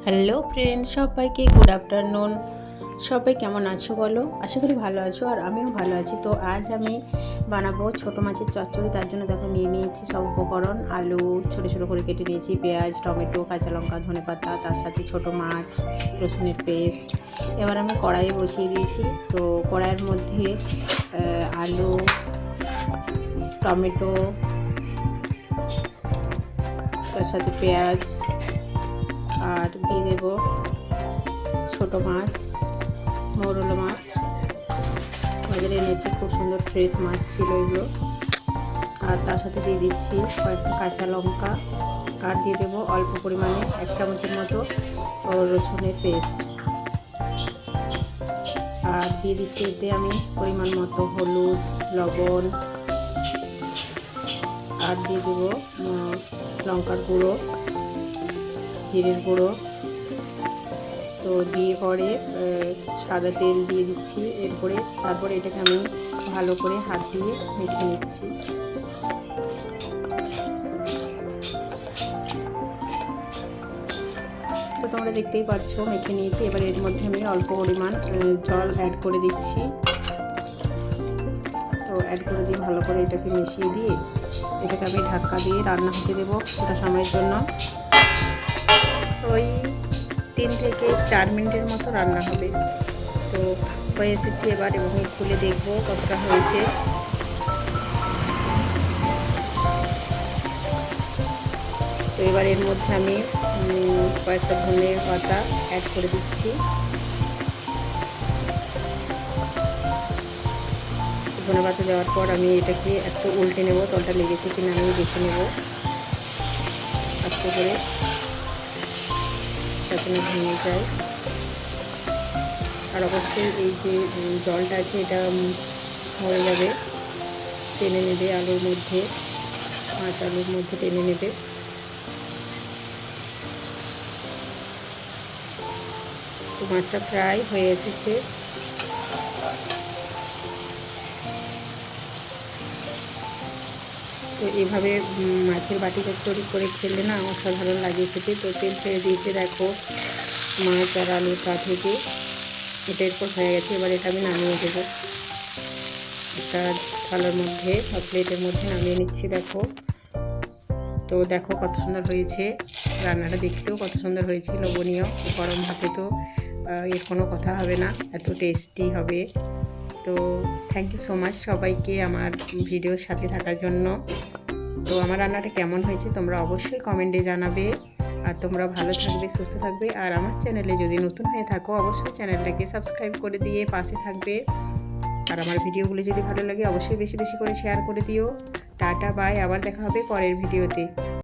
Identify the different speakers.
Speaker 1: Hello friends, সবাইকে good afternoon. সবাই কেমন আছো বলো? আশা করি ভালো আছো, আর আমিও ভালো আছি। তো আজ আমি বানাবো ছোটো মাছের চচ্চড়ি। তার জন্য দেখো নিয়ে নিয়েছি সব উপকরণ। আলু ছোটো ছোটো করে কেটে নিয়েছি, পেঁয়াজ, টমেটো, কাঁচা লঙ্কা, ধনেপাতা, তার সাথে ছোটো মাছ, রসুনের পেস্ট। এবার আমি কড়াইয়ে বসিয়ে দিয়েছি। তো কড়াইয়ের মধ্যে আলু, টমেটো, তার সাথে পেঁয়াজ, আর দিয়ে দেবো ছোটো মাছ, মৌরলা মাছ। বাজারে এনেছি, খুব সুন্দর ফ্রেশ মাছ ছিল এগুলো। আর তার সাথে দিয়ে দিচ্ছি কয়েকটা কাঁচা লঙ্কা, আর দিয়ে দেবো অল্প পরিমাণে 1 চামচের মতো রসুনের পেস্ট। আর দিয়ে দিচ্ছি এতে আমি পরিমাণ মতো হলুদ, লবণ, আর দিয়ে দেবো লঙ্কার গুঁড়ো, জিরের গুঁড়ো। তো দিয়ে পরে সাদা তেল দিয়ে দিচ্ছি। তারপরে এটাকে আমি ভালো করে হাত দিয়ে মেখে নিচ্ছি। তো তোমরা দেখতেই পাচ্ছ মেখে নিয়েছি। এবার এর মধ্যে আমি অল্প পরিমাণ জল অ্যাড করে দিচ্ছি। তো অ্যাড করে দিয়ে ভালো করে এটাকে মিশিয়ে দিয়ে এটাকে আমি ঢাকা দিয়ে রান্না হতে দেবো কিছুটা সময়ের জন্য। ওই 3 থেকে 4 মিনিটের মতো রান্না হবে। তো হয়ে এসেছি এবার, এবং খুলে দেখবো কতটা হয়েছে। তো এবার এর মধ্যে আমি কয়েকটা ধনের পাতা অ্যাড করে দিচ্ছি। ধনে পাতা দেওয়ার পর আমি এটাকে একটু উল্টে নেব, তলটা লেগেছে কিনা আমি দেখে নেব আস্তে করে, যাতে না ভেঙে যায়। আর অবশ্যই এই যে জলটা আছে এটা মরে যাবে, টেনে নেবে আলুর মধ্যে, মাছ আলুর মধ্যে টেনে নেবে। তো মাছটা প্রায় হয়ে এসেছে। তো এভাবে মাছের বাটি চচ্চড়ি করে খেলে না অসাধারণ লাগে খেতে। তো তেল ছেড়ে দিয়েছে দেখো মাছ আর আলুটা থেকে। এটা এরপর হয়ে গেছে। এবার এটা আমি নামিয়ে দেবো একটা থালার মধ্যে বা প্লেটের মধ্যে নামিয়ে নিচ্ছি। দেখো, তো দেখো কত সুন্দর হয়েছে রান্নাটা, দেখতেও কত সুন্দর হয়েছে, লোভনীয়। গরম ভাতে তো এর কোনো কথা হবে না, এত টেস্টি হবে। তো থ্যাংক ইউ সো মাচ সবাইকে আমার ভিডিওর সাথে থাকার জন্য। তো আমার রান্নাটা কেমন হয়েছে তোমরা অবশ্যই কমেন্টে জানাবে। আর তোমরা ভালো থাকবে, সুস্থ থাকবে। আর আমার চ্যানেলে যদি নতুন হয়ে থাকো অবশ্যই চ্যানেলটাকে সাবস্ক্রাইব করে দিয়ে পাশে থাকবে। আর আমার ভিডিওগুলো যদি ভালো লাগে অবশ্যই বেশি বেশি করে শেয়ার করে দিও। টাটা, বাই, আবার দেখা হবে পরের ভিডিওতে।